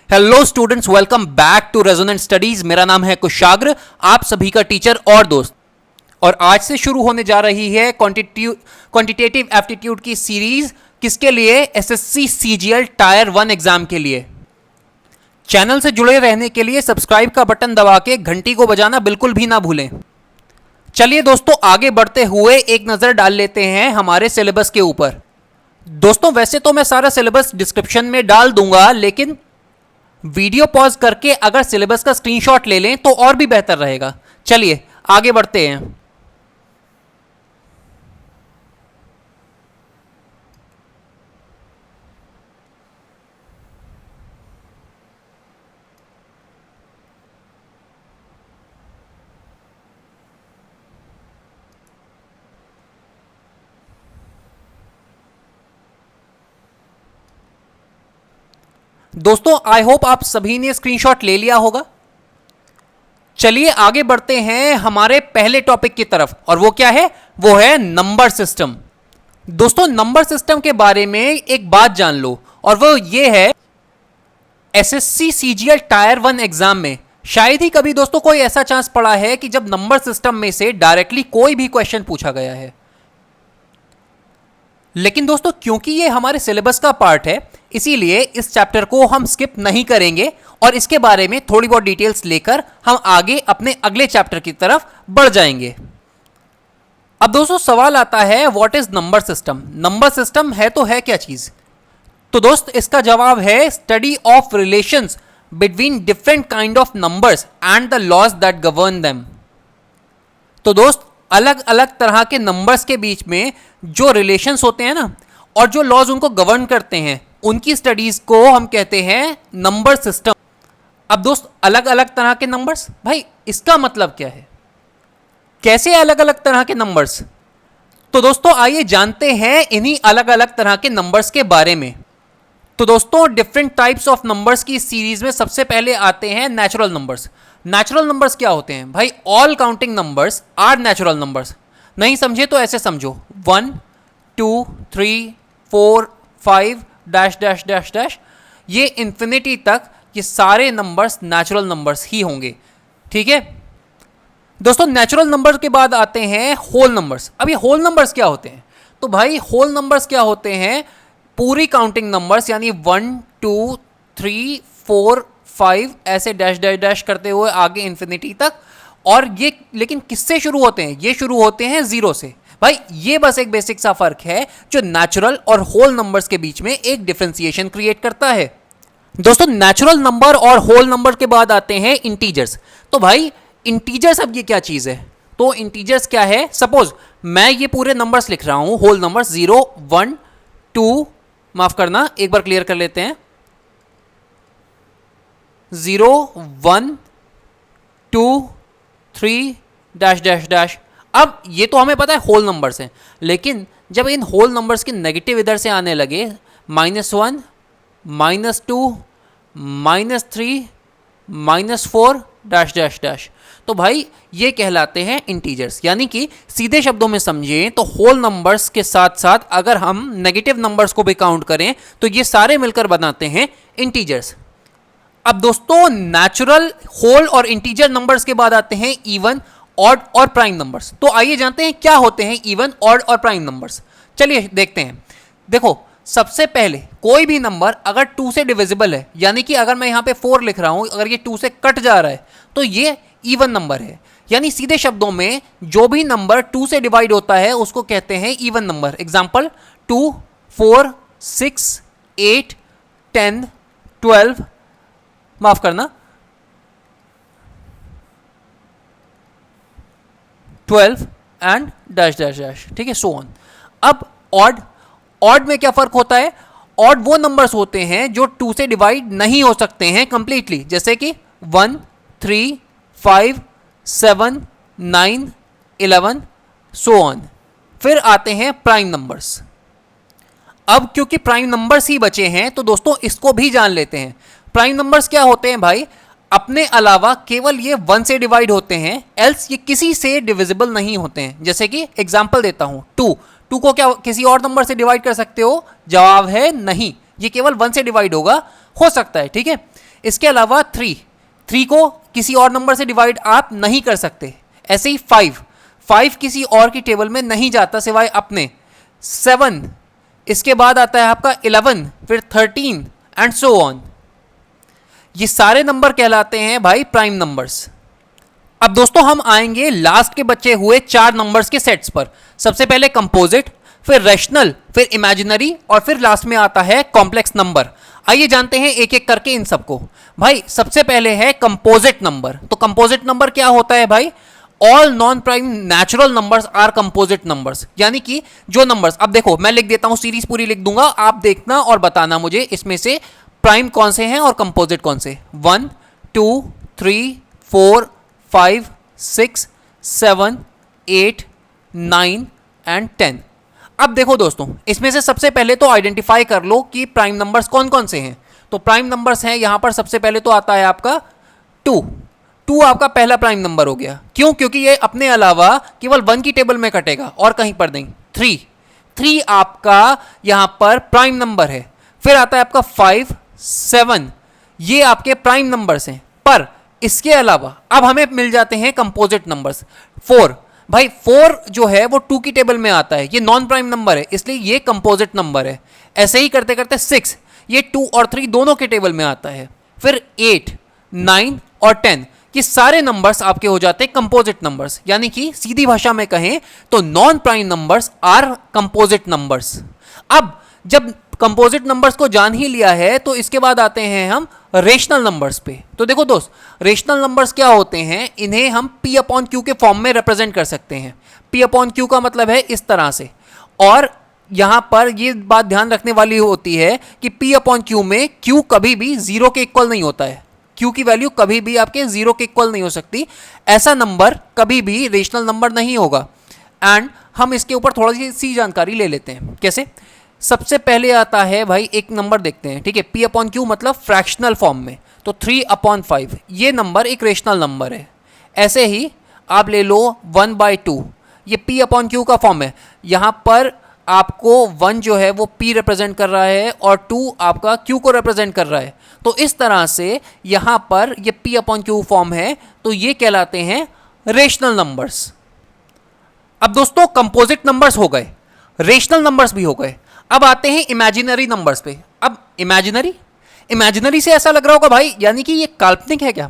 Hello students, welcome back to Resonant Studies. मेरा नाम है कुशाग्र, आप सभी का टीचर और दोस्त। और आज से शुरू होने जा रही है क्वांटिटेटिव एप्टीट्यूड की सीरीज। किसके लिए? एसएससी सीजीएल टायर 1 एग्जाम के लिए। चैनल से जुड़े रहने के लिए सब्सक्राइब का बटन दबा के घंटी को बजाना बिल्कुल भी ना भूलें। चलिए दोस्तों, आगे बढ़ते हुए एक नजर डाल लेते हैं हमारे सिलेबस के ऊपर। दोस्तों, वैसे तो मैं सारा सिलेबस डिस्क्रिप्शन में डाल दूंगा, लेकिन वीडियो पॉज करके अगर सिलेबस का स्क्रीनशॉट ले लें तो और भी बेहतर रहेगा। चलिए आगे बढ़ते हैं। दोस्तों, आई होप आप सभी ने स्क्रीनशॉट ले लिया होगा। चलिए आगे बढ़ते हैं हमारे पहले टॉपिक की तरफ, और वो क्या है? वो है नंबर सिस्टम। दोस्तों, नंबर सिस्टम के बारे में एक बात जान लो, और वो ये है, एसएससी सीजीएल टायर 1 एग्जाम में शायद ही कभी दोस्तों कोई ऐसा चांस पड़ा है कि जब नंबर सिस्टम में से डायरेक्टली कोई भी क्वेश्चन पूछा गया है। लेकिन दोस्तों, क्योंकि ये हमारे सिलेबस का पार्ट है, इसीलिए इस चैप्टर को हम स्किप नहीं करेंगे और इसके बारे में थोड़ी बहुत डिटेल्स लेकर हम आगे अपने अगले चैप्टर की तरफ बढ़ जाएंगे। अब दोस्तों, सवाल आता है, what is number system? Number system है तो है क्या चीज? तो दोस्त, इसका जवाब है study of relations between different kind of numbers and the laws that govern them. तो दोस्त, अलग अलग तरह के नंबर्स के बीच में जो रिलेशंस होते हैं ना, और जो लॉज उनको गवर्न करते हैं, उनकी स्टडीज को हम कहते हैं नंबर सिस्टम। अब दोस्त, अलग अलग तरह के नंबर्स, भाई इसका मतलब क्या है? कैसे अलग अलग तरह के नंबर्स? तो दोस्तों, आइए जानते हैं इन्हीं अलग अलग तरह के नंबर्स के बारे में। तो दोस्तों, डिफरेंट टाइप्स ऑफ नंबर्स की सीरीज में सबसे पहले आते हैं नेचुरल नंबर्स। नेचुरल नंबर्स क्या होते हैं? भाई, all counting numbers are natural numbers. नहीं समझे तो ऐसे समझो, 1 2 3 4 5 डैश डैश डैश डैश, ये इंफिनिटी तक ये सारे नंबर्स नेचुरल नंबर्स ही होंगे। ठीक है दोस्तों, नेचुरल नंबर के बाद आते हैं होल नंबर्स। अब ये होल नंबर्स क्या होते हैं? तो भाई, होल नंबर्स क्या होते हैं? पूरी काउंटिंग नंबर्स, यानी 1 2 3 4 5 ऐसे डैश डैश डैश करते हुए आगे इंफिनिटी तक। और ये लेकिन किससे शुरू होते हैं? ये शुरू होते हैं जीरो से। भाई, ये बस एक बेसिक सा फर्क है जो नेचुरल और होल नंबर्स के बीच में एक डिफरेंशिएशन क्रिएट करता है। दोस्तों, नेचुरल नंबर और होल नंबर के बाद आते हैं इंटीजर्स। तो भाई, इंटीजर्स अब ये क्या चीज है? तो इंटीजर्स क्या है? सपोज मैं ये पूरे नंबर्स लिख रहा हूं, होल नंबर्स 0 1 2, माफ करना, एक बार क्लियर कर लेते हैं, 0 1 2 3 डैश डैश डैश। अब ये तो हमें पता है होल नंबर्स हैं, लेकिन जब इन होल नंबर्स के नेगेटिव इधर से आने लगे, -1 -2 -3 -4 डैश डैश डैश, तो भाई ये कहलाते हैं इंटीजर्स। यानी कि सीधे शब्दों में समझें तो होल नंबर्स के साथ साथ अगर हम नेगेटिव नंबर्स को भी काउंट करें तो ये सारे मिलकर बनाते हैं इंटीजर्स। अब दोस्तों, नेचुरल, होल और इंटीजर नंबर्स के बाद आते हैं इवन, ऑड और प्राइम नंबर्स। तो आइए जानते हैं क्या होते हैं इवन, ऑड और प्राइम नंबर्स। चलिए देखते हैं। देखो, सबसे पहले कोई भी नंबर अगर 2 से डिविजिबल है, यानी कि अगर मैं यहां पे 4 लिख रहा हूं, अगर ये 2 से कट जा रहा है तो ये इवन नंबर है। यानी सीधे शब्दों में जो भी नंबर 2 से डिवाइड होता है उसको कहते हैं इवन नंबर। एग्जांपल 2 4 6 8 10 12, माफ करना, 12 एंड डैश डैश डैश। ठीक है, सो ऑन। अब ऑड, ऑड में क्या फर्क होता है? ऑड वो नंबर्स होते हैं जो 2 से डिवाइड नहीं हो सकते हैं कंप्लीटली, जैसे कि 1 3 5 7 9 11, सो ऑन। फिर आते हैं प्राइम नंबर्स। अब क्योंकि प्राइम नंबर्स ही बचे हैं तो दोस्तों इसको भी जान लेते हैं। प्राइम नंबर्स क्या होते हैं भाई? अपने अलावा केवल ये 1 से डिवाइड होते हैं, एल्स ये किसी से डिविजिबल नहीं होते हैं। जैसे कि एग्जांपल देता हूं, 2 को क्या किसी और नंबर से डिवाइड कर सकते हो? जवाब है नहीं, ये केवल 1 से डिवाइड होगा, हो सकता है। ठीक है, इसके अलावा 3 को किसी और नंबर से डिवाइड आप नहीं कर सकते। ऐसे ही 5 किसी और की टेबल में नहीं जाता सिवाय अपने। 7, इसके बाद आता है आपका 11, फिर 13 एंड सो ऑन। ये सारे नंबर कहलाते हैं भाई प्राइम नंबर्स। अब दोस्तों हम आएंगे लास्ट के बचे हुए 4 नंबर्स के सेट्स पर। सबसे पहले कंपोजिट, फिर रैशनल, फिर इमेजिनरी और फिर लास्ट में आता है कॉम्प्लेक्स नंबर। आइए जानते हैं एक एक करके इन सबको। भाई सबसे पहले है कंपोजिट नंबर। तो कंपोजिट नंबर क्या होता है भाई? All non prime natural numbers are composite numbers. यानी कि जो नंबर्स, अब देखो मैं लिख देता हूं, सीरीज पूरी लिख दूंगा, आप देखना और बताना मुझे इसमें से प्राइम कौन से हैं और कंपोजिट कौन से। 1 2 3 4 5 6 7 8 9 एंड 10। अब देखो दोस्तों, इसमें से सबसे पहले तो आइडेंटिफाई कर लो कि प्राइम नंबर्स कौन कौन से हैं। तो प्राइम नंबर्स हैं यहां पर, सबसे पहले तो आता है आपका 2 आपका पहला प्राइम नंबर हो गया। क्यों? क्योंकि ये अपने अलावा केवल 1 की टेबल में कटेगा और कहीं पर नहीं। 3 आपका यहां पर प्राइम नंबर है। फिर आता है आपका 5 7, ये आपके प्राइम नंबर्स हैं। पर इसके अलावा अब हमें मिल जाते हैं कंपोजिट नंबर्स। 4 भाई, 4 जो है वो 2 की टेबल में आता है, ये नॉन प्राइम नंबर है, इसलिए ये कंपोजिट नंबर है। ऐसे ही करते करते 6, ये 2 और 3 दोनों के टेबल में आता है। फिर 8 9 और 10, ये सारे नंबर्स आपके हो जाते हैं कंपोजिट नंबर्स। यानी कि सीधी भाषा में कहें तो non prime numbers are composite numbers. अब जब कंपोजिट नंबर्स को जान ही लिया है तो इसके बाद आते हैं हम रेशनल नंबर्स पे। तो देखो दोस्त, रेशनल नंबर्स क्या होते हैं? इन्हें हम P/Q के फॉर्म में रिप्रेजेंट कर सकते हैं। P/Q का मतलब है इस तरह से। और यहां पर ये बात ध्यान रखने वाली होती है कि P/Q में Q कभी भी 0 के इक्वल नहीं होता है। Q की वैल्यू कभी भी आपके 0 के इक्वल नहीं हो सकती। ऐसा नंबर कभी भी रेशनल नंबर नहीं होगा। एंड हम इसके ऊपर थोड़ी सी जानकारी ले लेते हैं। कैसे? सबसे पहले आता है भाई एक नंबर देखते हैं, ठीक है। P/Q मतलब फ्रैक्शनल फॉर्म में, तो 3/5 ये नंबर एक रेशनल नंबर है। ऐसे ही आप ले लो 1/2, ये P/Q का फॉर्म है। यहाँ पर आपको 1 जो है वो P रिप्रेजेंट कर रहा है और 2 आपका Q को रिप्रेजेंट कर रहा है। तो इस तरह से यहाँ पर ये P/Q फॉर्म है, तो ये कहलाते हैं रेशनल नंबर्स। अब दोस्तों कंपोजिट नंबर्स हो गए, रेशनल नंबर्स भी हो गए। अब आते हैं इमेजिनरी नंबर्स पे। अब इमेजिनरी से ऐसा लग रहा होगा भाई यानी कि ये काल्पनिक है क्या?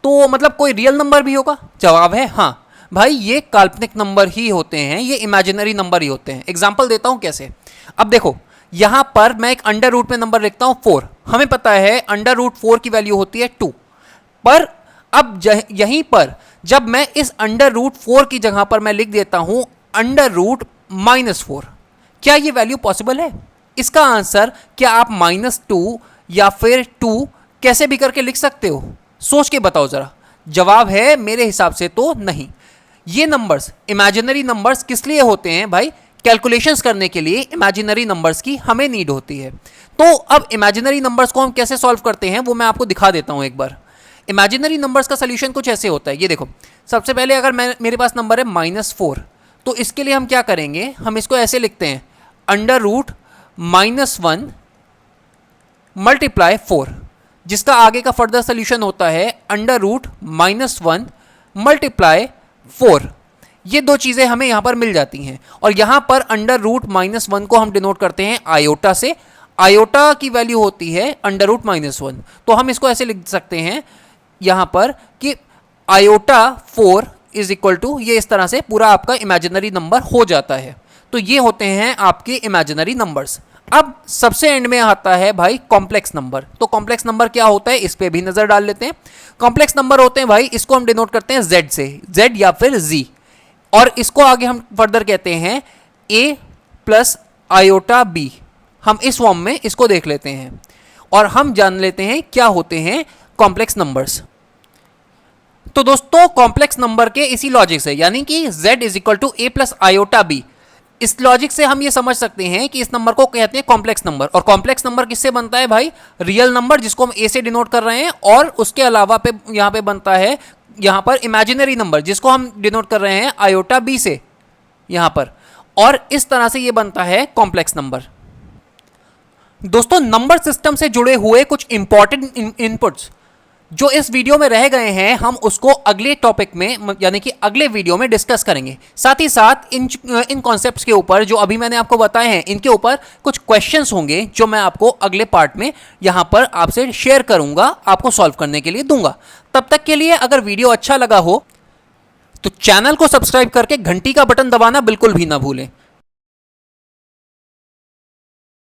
तो मतलब कोई रियल नंबर भी होगा? जवाब है हाँ भाई, ये काल्पनिक नंबर ही होते हैं, ये इमेजिनरी नंबर ही होते हैं। एग्जांपल देता हूं कैसे। अब देखो यहां पर मैं एक अंडर रूट में नंबर लिखता हूं 4। हमें पता है अंडर रूट 4 की वैल्यू होती है 2। पर अब यहीं पर जब मैं इस अंडर रूट 4 की जगह पर मैं लिख देता हूं अंडर रूट -4, क्या ये वैल्यू पॉसिबल है? इसका आंसर क्या आप -2 या फिर 2 कैसे भी करके लिख सकते हो? सोच के बताओ जरा। जवाब है मेरे हिसाब से तो नहीं। ये नंबर्स, इमेजिनरी नंबर्स किस लिए होते हैं भाई? कैलकुलेशंस करने के लिए इमेजिनरी नंबर्स की हमें नीड होती है। तो अब इमेजिनरी नंबर्स को हम कैसे सॉल्व करते हैं वो मैं आपको दिखा देता हूं एक बार। इमेजिनरी नंबर्स का सोल्यूशन कुछ ऐसे होता है, ये देखो। सबसे पहले अगर मेरे पास नंबर है -4, तो इसके लिए हम क्या करेंगे, हम इसको ऐसे लिखते हैं अंडर रूट -1 मल्टीप्लाई 4, जिसका आगे का फर्दर सोल्यूशन होता है अंडर रूट -1 मल्टीप्लाई 4। ये दो चीज़ें हमें यहाँ पर मिल जाती हैं। और यहाँ पर अंडर रूट -1 को हम डिनोट करते हैं आयोटा से। आयोटा की वैल्यू होती है अंडर रूट -1, तो हम इसको ऐसे लिख सकते हैं यहाँ पर कि आयोटा 4 इज इक्वल टू, ये इस तरह से पूरा आपका इमेजिनरी नंबर हो जाता है। तो ये होते हैं आपके इमेजिनरी नंबर्स। अब सबसे एंड में आता है भाई कॉम्प्लेक्स नंबर। तो कॉम्प्लेक्स नंबर क्या होता है इस पे भी नजर डाल लेते हैं। कॉम्प्लेक्स नंबर होते हैं भाई, इसको हम डिनोट करते हैं Z से, Z या फिर Z, और इसको आगे हम फर्दर कहते हैं A प्लस आयोटा B। हम इस फॉर्म में इसको देख लेते हैं और हम जान लेते हैं क्या होते हैं कॉम्प्लेक्स नंबर्स। तो दोस्तों कॉम्प्लेक्स नंबर के इसी लॉजिक से, यानी कि Z is equal to A plus iota B, इस लॉजिक से हम ये समझ सकते हैं कि इस नंबर को कहते हैं कॉम्प्लेक्स नंबर। और कॉम्प्लेक्स नंबर किससे बनता है भाई? रियल नंबर जिसको हम A से डिनोट कर रहे हैं, और उसके अलावा पे यहाँ पे बनता है यहाँ पर इमेजिनरी नंबर जिसको हम डिनोट कर रहे हैं आयोटा B से यहाँ पर, और इस तरह से ये बनता है कॉम्प्लेक्स नंबर। दोस्तों नंबर सिस्टम से जुड़े हुए कुछ इंपॉर्टेंट इनपुट्स जो इस वीडियो में रह गए हैं, हम उसको अगले टॉपिक में यानी कि अगले वीडियो में डिस्कस करेंगे। साथ ही साथ इन कॉन्सेप्ट्स के ऊपर जो अभी मैंने आपको बताए हैं, इनके ऊपर कुछ क्वेश्चंस होंगे जो मैं आपको अगले पार्ट में यहां पर आपसे शेयर करूंगा, आपको सॉल्व करने के लिए दूंगा। तब तक के लिए अगर वीडियो अच्छा लगा हो तो चैनल को सब्सक्राइब करके घंटी का बटन दबाना बिल्कुल भी ना भूलें।